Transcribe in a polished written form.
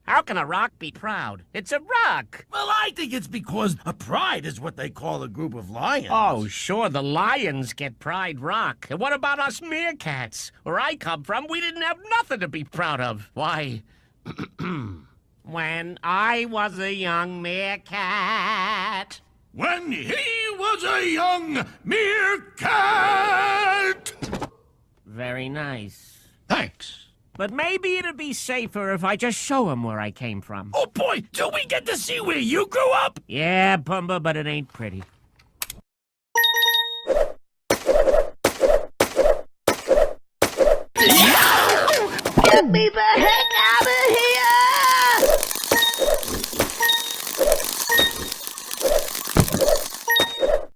How can a rock be proud? It's a rock. Well, I think it's because a pride is what they call a group of lions. Oh, sure, the lions get Pride Rock. And what about us meerkats? Where I come from, we didn't have nothing to be proud of. Why, when I was a young meerkat... When he was a young meerkat! Very nice. Thanks. But maybe it'd be safer if I just show him where I came from. Oh boy, do we get to see where you grew up? Yeah, Pumbaa, but it ain't pretty. Get me back!